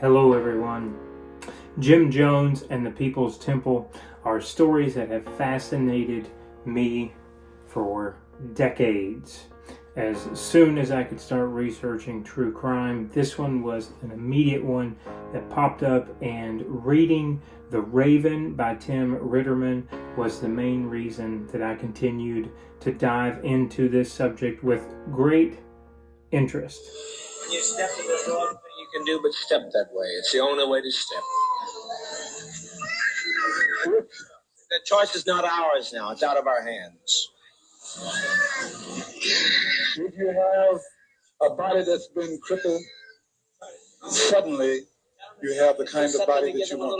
Hello everyone. Jim Jones and the People's Temple are stories that have fascinated me for decades. As soon as I could start researching true crime, this one was an immediate one that popped up, and reading The Raven by Tim Ritterman was the main reason that I continued to dive into this subject with great interest. When you step in the door, nothing you can do but step that way. It's the only way to step. The choice is not ours now. It's out of our hands. If you have a body that's been crippled, suddenly you have the kind of body that you want.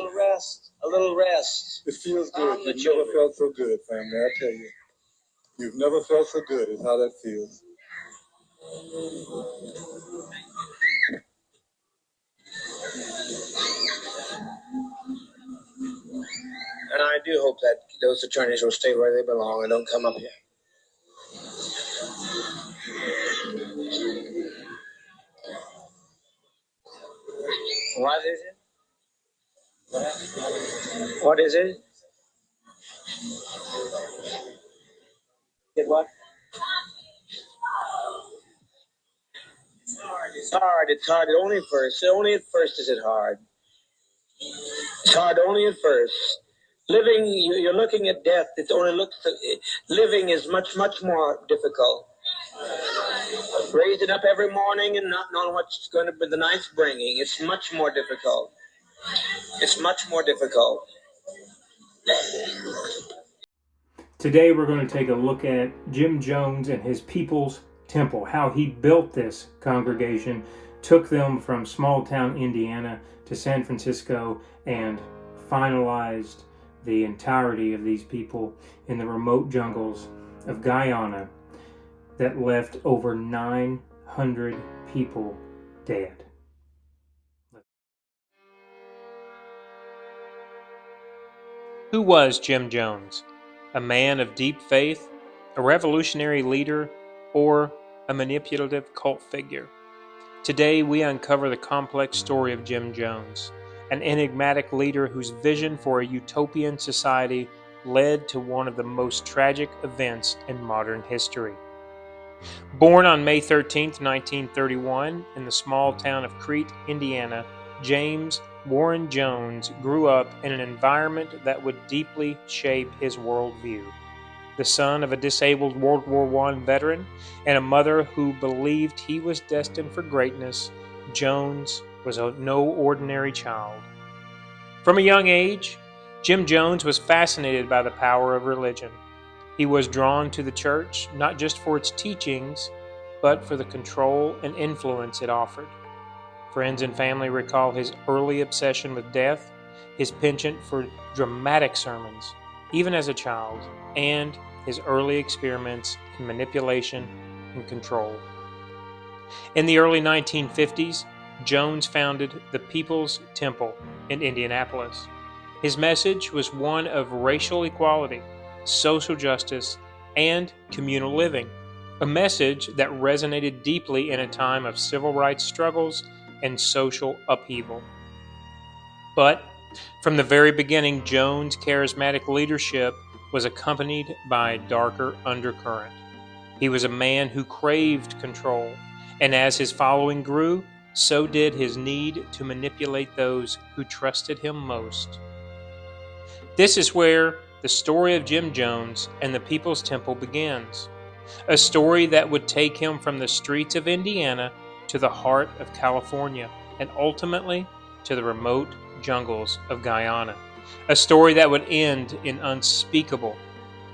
A little rest. It feels good. You've never felt so good, family. I tell you. You've never felt so good is how that feels. And I do hope that those attorneys will stay where they belong and don't come up here. What is it? What is it? Get what? It's hard. It's hard. Only at first. Only at first is it hard. It's hard only at first. Living, you're looking at death. It only looks. Living is much more difficult. Raising up every morning and not knowing what's going to be the night's bringing. It's much more difficult. It's much more difficult. Today we're going to take a look at Jim Jones and his People's Temple, how he built this congregation, took them from small town Indiana to San Francisco, and finalized the entirety of these people in the remote jungles of Guyana that left over 900 people dead. Who was Jim Jones? A man of deep faith, a revolutionary leader, or a manipulative cult figure? Today we uncover the complex story of Jim Jones, an enigmatic leader whose vision for a utopian society led to one of the most tragic events in modern history. Born on May 13, 1931, in the small town of Crete, Indiana, James Warren Jones grew up in an environment that would deeply shape his worldview. The son of a disabled World War I veteran and a mother who believed he was destined for greatness, Jones was no ordinary child. From a young age, Jim Jones was fascinated by the power of religion. He was drawn to the church not just for its teachings, but for the control and influence it offered. Friends and family recall his early obsession with death, his penchant for dramatic sermons, even as a child, and his early experiments in manipulation and control. In the early 1950s, Jones founded the People's Temple in Indianapolis. His message was one of racial equality, social justice, and communal living, a message that resonated deeply in a time of civil rights struggles and social upheaval. But from the very beginning, Jones' charismatic leadership was accompanied by a darker undercurrent. He was a man who craved control, and as his following grew, so did his need to manipulate those who trusted him most. This is where the story of Jim Jones and the People's Temple begins, a story that would take him from the streets of Indiana to the heart of California, and ultimately to the remote jungles of Guyana, a story that would end in unspeakable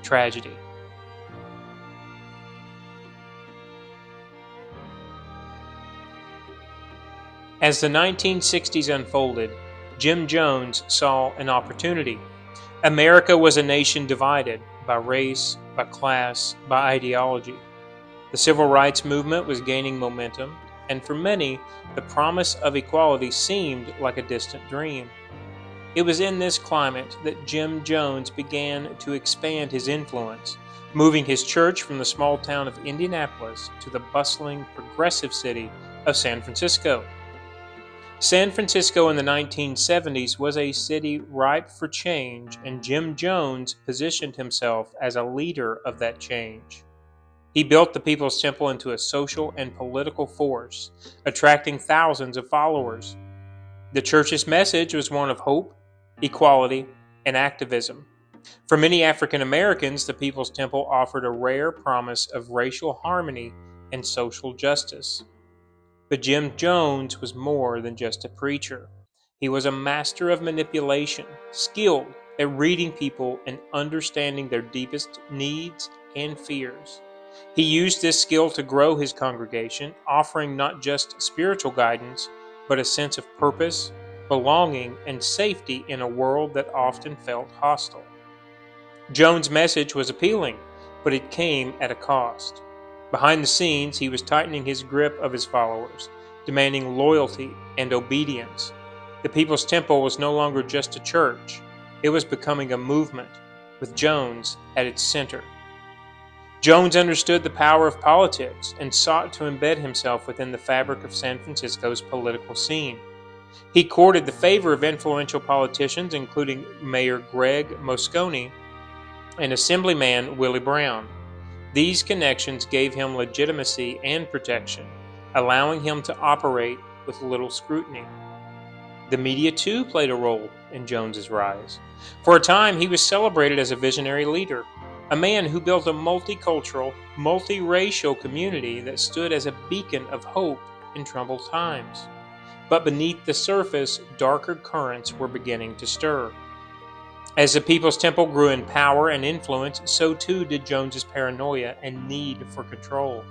tragedy. As the 1960s unfolded, Jim Jones saw an opportunity. America was a nation divided by race, by class, by ideology. The civil rights movement was gaining momentum, and for many, the promise of equality seemed like a distant dream. It was in this climate that Jim Jones began to expand his influence, moving his church from the small town of Indianapolis to the bustling, progressive city of San Francisco. San Francisco in the 1970s was a city ripe for change, and Jim Jones positioned himself as a leader of that change. He built the People's Temple into a social and political force, attracting thousands of followers. The church's message was one of hope, equality, and activism. For many African Americans, the People's Temple offered a rare promise of racial harmony and social justice. But Jim Jones was more than just a preacher. He was a master of manipulation, skilled at reading people and understanding their deepest needs and fears. He used this skill to grow his congregation, offering not just spiritual guidance, but a sense of purpose, belonging, and safety in a world that often felt hostile. Jones' message was appealing, but it came at a cost. Behind the scenes, he was tightening his grip of his followers, demanding loyalty and obedience. The People's Temple was no longer just a church, it was becoming a movement, with Jones at its center. Jones understood the power of politics and sought to embed himself within the fabric of San Francisco's political scene. He courted the favor of influential politicians, including Mayor Greg Moscone and Assemblyman Willie Brown. These connections gave him legitimacy and protection, allowing him to operate with little scrutiny. The media too played a role in Jones's rise. For a time, he was celebrated as a visionary leader, a man who built a multicultural, multiracial community that stood as a beacon of hope in troubled times. But beneath the surface, darker currents were beginning to stir. As the People's Temple grew in power and influence, so too did Jones's paranoia and need for control.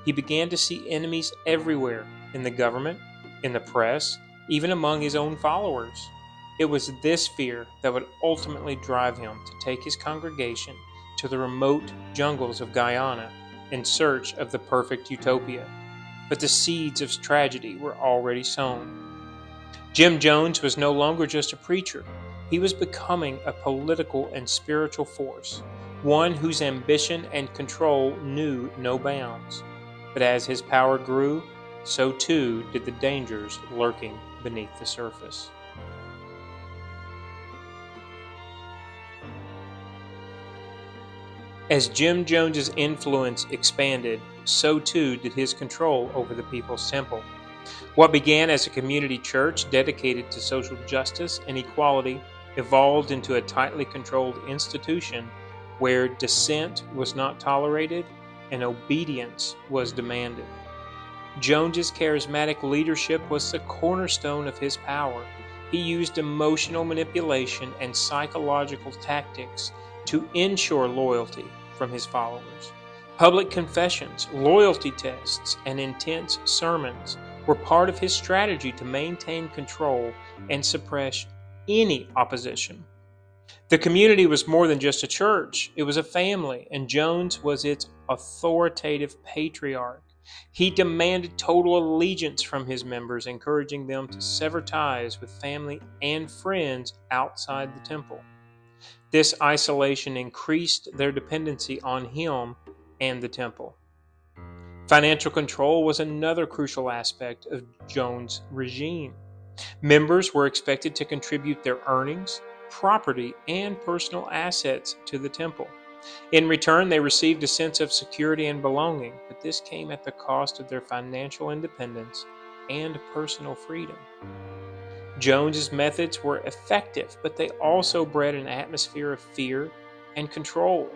He began to see enemies everywhere, in the government, in the press, even among his own followers. It was this fear that would ultimately drive him to take his congregation to the remote jungles of Guyana in search of the perfect utopia. But the seeds of tragedy were already sown. Jim Jones was no longer just a preacher. He was becoming a political and spiritual force, one whose ambition and control knew no bounds. But as his power grew, so too did the dangers lurking beneath the surface. As Jim Jones's influence expanded, so too did his control over the People's Temple. What began as a community church dedicated to social justice and equality evolved into a tightly controlled institution where dissent was not tolerated and obedience was demanded. Jones's charismatic leadership was the cornerstone of his power. He used emotional manipulation and psychological tactics to ensure loyalty from his followers. Public confessions, loyalty tests, and intense sermons were part of his strategy to maintain control and suppress any opposition. The community was more than just a church, it was a family, and Jones was its authoritative patriarch. He demanded total allegiance from his members, encouraging them to sever ties with family and friends outside the temple. This isolation increased their dependency on him and the temple. Financial control was another crucial aspect of Jones' regime. Members were expected to contribute their earnings, property, and personal assets to the temple. In return, they received a sense of security and belonging, but this came at the cost of their financial independence and personal freedom. Jones's methods were effective, but they also bred an atmosphere of fear and control.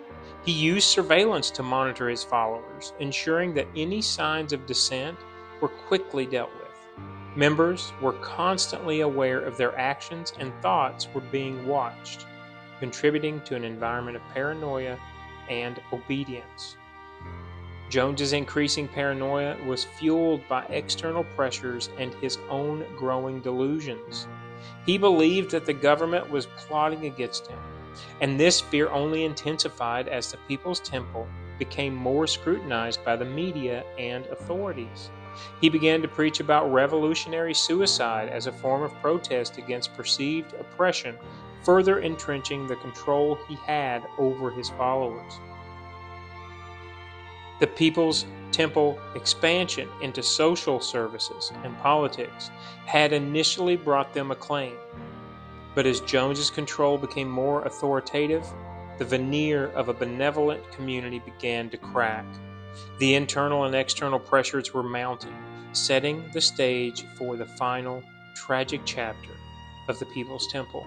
He used surveillance to monitor his followers, ensuring that any signs of dissent were quickly dealt with. Members were constantly aware of their actions and thoughts were being watched, contributing to an environment of paranoia and obedience. Jones's increasing paranoia was fueled by external pressures and his own growing delusions. He believed that the government was plotting against him, and this fear only intensified as the People's Temple became more scrutinized by the media and authorities. He began to preach about revolutionary suicide as a form of protest against perceived oppression, further entrenching the control he had over his followers. The People's temple expansion into social services and politics had initially brought them acclaim. But as Jones's control became more authoritative, the veneer of a benevolent community began to crack. The internal and external pressures were mounting, setting the stage for the final tragic chapter of the People's Temple.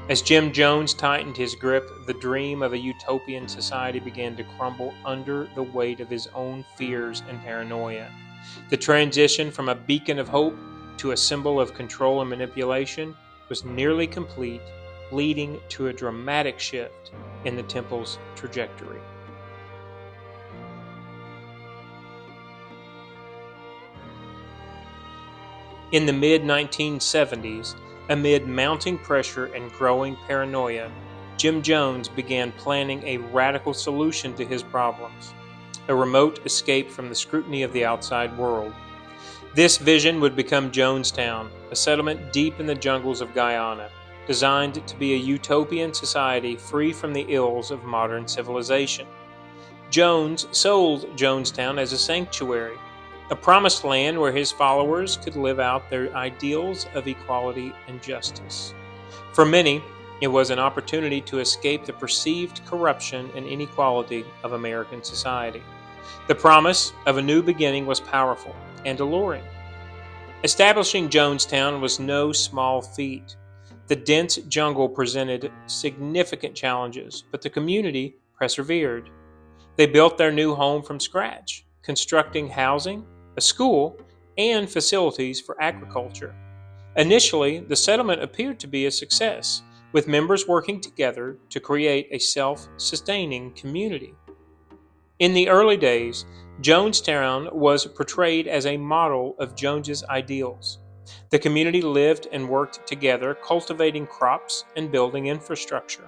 As Jim Jones tightened his grip, the dream of a utopian society began to crumble under the weight of his own fears and paranoia. The transition from a beacon of hope to a symbol of control and manipulation was nearly complete, leading to a dramatic shift in the temple's trajectory. In the mid-1970s, amid mounting pressure and growing paranoia, Jim Jones began planning a radical solution to his problems: a remote escape from the scrutiny of the outside world. This vision would become Jonestown, a settlement deep in the jungles of Guyana, designed to be a utopian society free from the ills of modern civilization. Jones sold Jonestown as a sanctuary, a promised land where his followers could live out their ideals of equality and justice. For many, it was an opportunity to escape the perceived corruption and inequality of American society. The promise of a new beginning was powerful and alluring. Establishing Jonestown was no small feat. The dense jungle presented significant challenges, but the community persevered. They built their new home from scratch, constructing housing, a school, and facilities for agriculture. Initially, the settlement appeared to be a success, with members working together to create a self-sustaining community. In the early days, Jonestown was portrayed as a model of Jones's ideals. The community lived and worked together, cultivating crops and building infrastructure.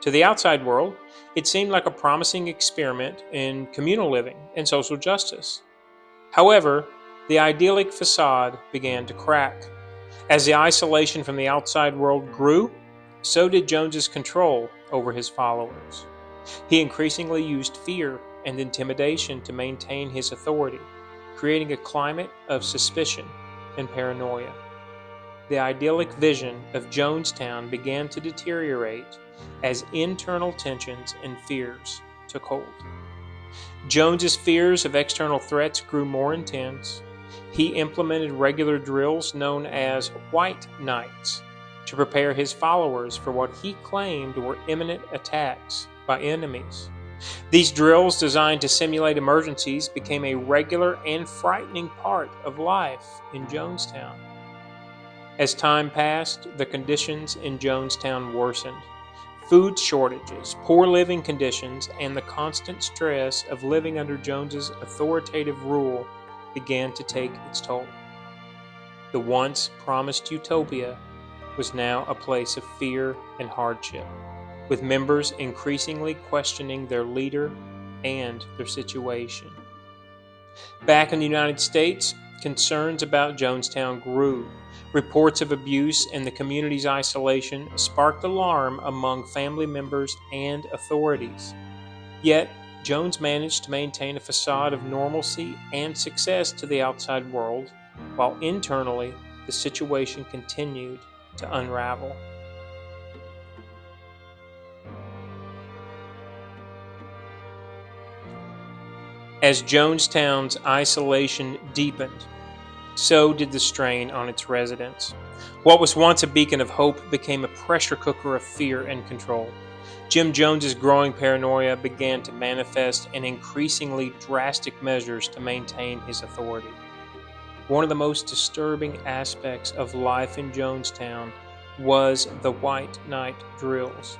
To the outside world, it seemed like a promising experiment in communal living and social justice. However, the idyllic facade began to crack. As the isolation from the outside world grew, so did Jones's control over his followers. He increasingly used fear and intimidation to maintain his authority, creating a climate of suspicion and paranoia. The idyllic vision of Jonestown began to deteriorate as internal tensions and fears took hold. Jones's fears of external threats grew more intense. He implemented regular drills known as White Nights to prepare his followers for what he claimed were imminent attacks by enemies. These drills, designed to simulate emergencies, became a regular and frightening part of life in Jonestown. As time passed, the conditions in Jonestown worsened. Food shortages, poor living conditions, and the constant stress of living under Jones's authoritative rule began to take its toll. The once promised utopia was now a place of fear and hardship, with members increasingly questioning their leader and their situation. Back in the United States, concerns about Jonestown grew. Reports of abuse and the community's isolation sparked alarm among family members and authorities. Yet, Jones managed to maintain a facade of normalcy and success to the outside world, while internally the situation continued to unravel. As Jonestown's isolation deepened, so did the strain on its residents. What was once a beacon of hope became a pressure cooker of fear and control. Jim Jones's growing paranoia began to manifest in increasingly drastic measures to maintain his authority. One of the most disturbing aspects of life in Jonestown was the White Night drills.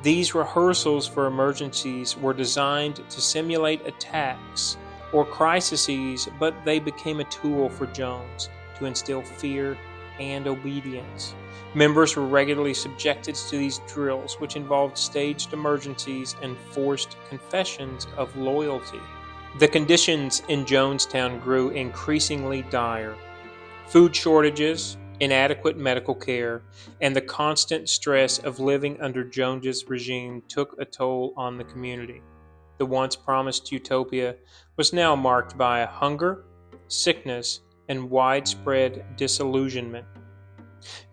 These rehearsals for emergencies were designed to simulate attacks or crises, but they became a tool for Jones to instill fear and obedience. Members were regularly subjected to these drills, which involved staged emergencies and forced confessions of loyalty. The conditions in Jonestown grew increasingly dire. Food shortages, inadequate medical care, and the constant stress of living under Jones's regime took a toll on the community. the once promised utopia, was now marked by hunger, sickness, and widespread disillusionment.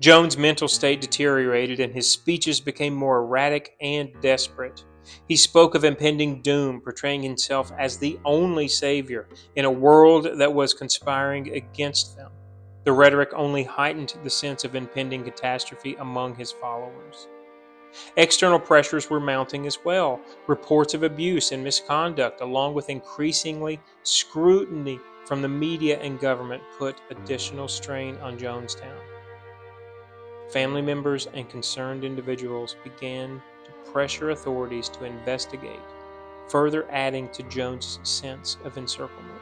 Jones' mental state deteriorated and his speeches became more erratic and desperate. He spoke of impending doom, portraying himself as the only savior in a world that was conspiring against them. The rhetoric only heightened the sense of impending catastrophe among his followers. External pressures were mounting as well. Reports of abuse and misconduct, along with increasingly scrutiny from the media and government, put additional strain on Jonestown. Family members and concerned individuals began to pressure authorities to investigate, further adding to Jones' sense of encirclement.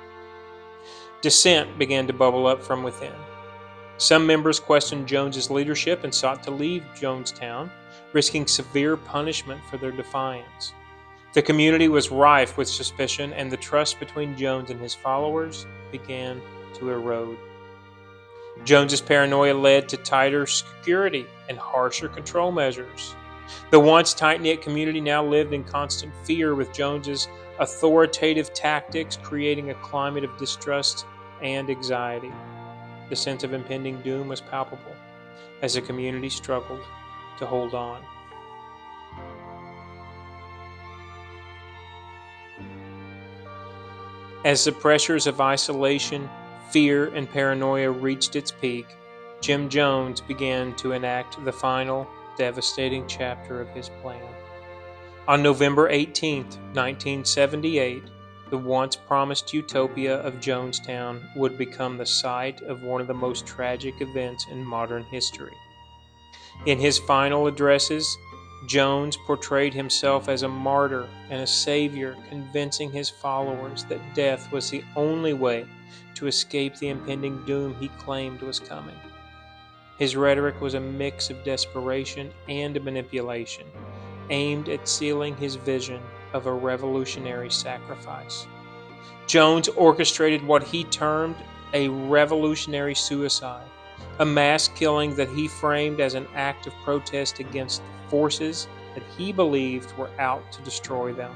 Dissent began to bubble up from within. Some members questioned Jones's leadership and sought to leave Jonestown, risking severe punishment for their defiance. The community was rife with suspicion, and the trust between Jones and his followers began to erode. Jones's paranoia led to tighter security and harsher control measures. The once tight-knit community now lived in constant fear, with Jones's authoritative tactics creating a climate of distrust and anxiety. The sense of impending doom was palpable as the community struggled to hold on. As the pressures of isolation, fear, and paranoia reached its peak, Jim Jones began to enact the final, devastating chapter of his plan. On November 18, 1978, the once promised utopia of Jonestown would become the site of one of the most tragic events in modern history. In his final addresses, Jones portrayed himself as a martyr and a savior, convincing his followers that death was the only way to escape the impending doom he claimed was coming. His rhetoric was a mix of desperation and manipulation, aimed at sealing his vision of a revolutionary sacrifice. Jones orchestrated what he termed a revolutionary suicide, a mass killing that he framed as an act of protest against the forces that he believed were out to destroy them.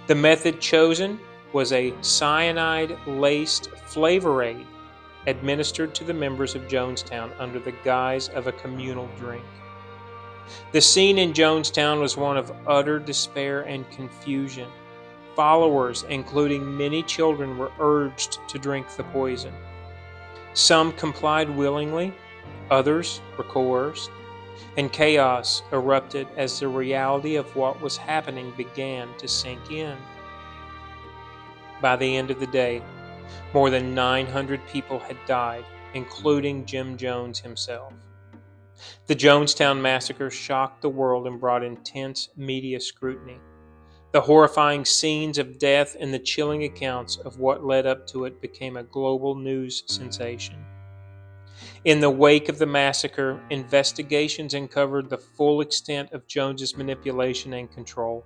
The method chosen was a cyanide-laced flavor aid administered to the members of Jonestown under the guise of a communal drink. The scene in Jonestown was one of utter despair and confusion. Followers, including many children, were urged to drink the poison. Some complied willingly, others were coerced, and chaos erupted as the reality of what was happening began to sink in. By the end of the day, more than 900 people had died, including Jim Jones himself. The Jonestown Massacre shocked the world and brought intense media scrutiny. The horrifying scenes of death and the chilling accounts of what led up to it became a global news sensation. In the wake of the massacre, investigations uncovered the full extent of Jones's manipulation and control.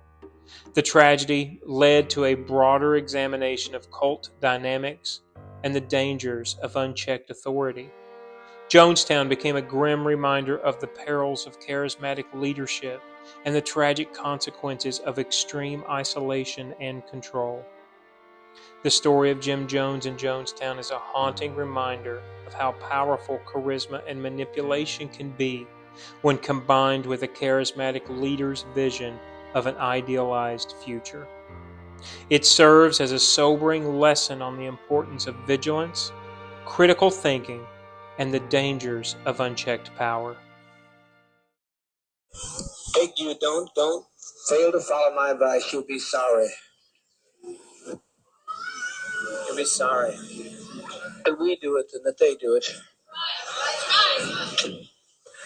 The tragedy led to a broader examination of cult dynamics and the dangers of unchecked authority. Jonestown became a grim reminder of the perils of charismatic leadership and the tragic consequences of extreme isolation and control. The story of Jim Jones and Jonestown is a haunting reminder of how powerful charisma and manipulation can be when combined with a charismatic leader's vision of an idealized future. It serves as a sobering lesson on the importance of vigilance, critical thinking, and the dangers of unchecked power. Beg you, don't fail to follow my advice. You'll be sorry. You'll be sorry. That we do it and that they do it.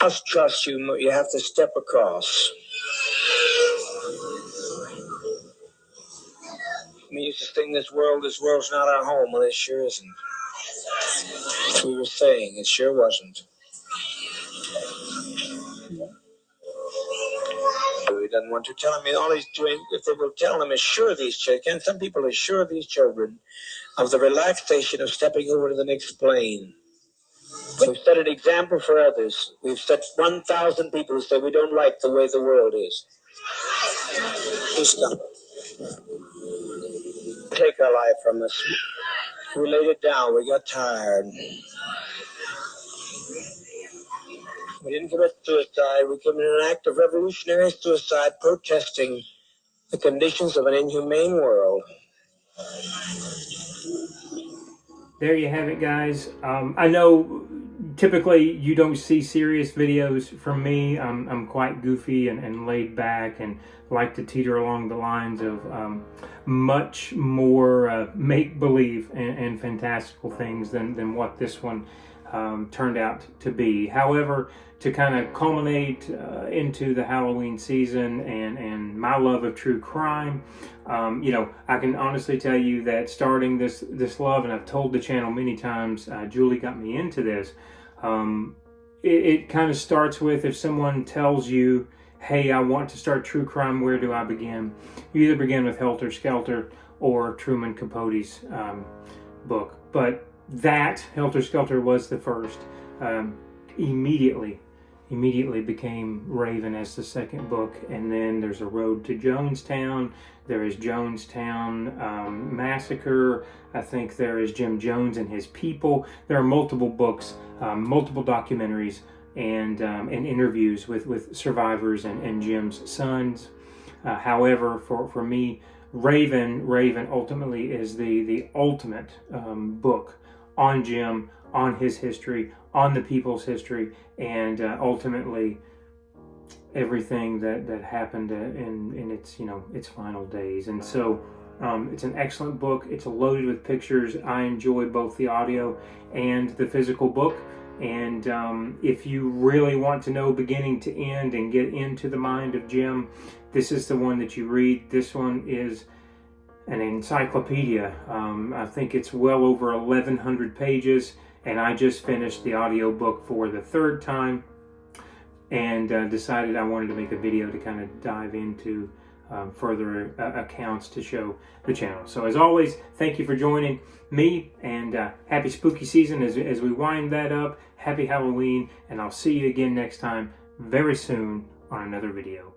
Must trust you. You have to step across. We used to think this world's not our home. Well, it sure isn't. As we were saying, it sure wasn't. He doesn't want to tell him. All he's doing, if they will tell him, assure these children. Some people assure these children of the relaxation of stepping over to the next plane. We've set an example for others. We've set 1,000 people who say we don't like the way the world is. Who's done it? take our life from us. We laid it down. We got tired. We didn't commit suicide. We committed an act of revolutionary suicide, protesting the conditions of an inhumane world. There you have it, guys. I know typically you don't see serious videos from me. I'm quite goofy and laid back and like to teeter along the lines of much more make-believe and fantastical things than what this one turned out to be. However, to kind of culminate into the Halloween season and my love of true crime, I can honestly tell you that starting this love, and I've told the channel many times, Julie got me into this. It kind of starts with, if someone tells you, hey, I want to start true crime, where do I begin? You either begin with Helter Skelter or Truman Capote's book. But that, Helter Skelter, was the first. Immediately became Raven as the second book, and then there's A Road to Jonestown. There is Jonestown Massacre. I think there is Jim Jones and His People. There are multiple books, multiple documentaries, and interviews with survivors and Jim's sons. However, for me, Raven ultimately is the ultimate book on Jim, on his history, on the people's history, and ultimately everything that happened in its final days. And so it's an excellent book. It's loaded with pictures. I enjoy both the audio and the physical book. And if you really want to know beginning to end and get into the mind of Jim, this is the one that you read. This one is an encyclopedia. I think it's well over 1,100 pages, and I just finished the audio book for the third time and decided I wanted to make a video to kind of dive into further accounts to show the channel. So as always, thank you for joining me, and happy spooky season as we wind that up. Happy Halloween, and I'll see you again next time very soon on another video.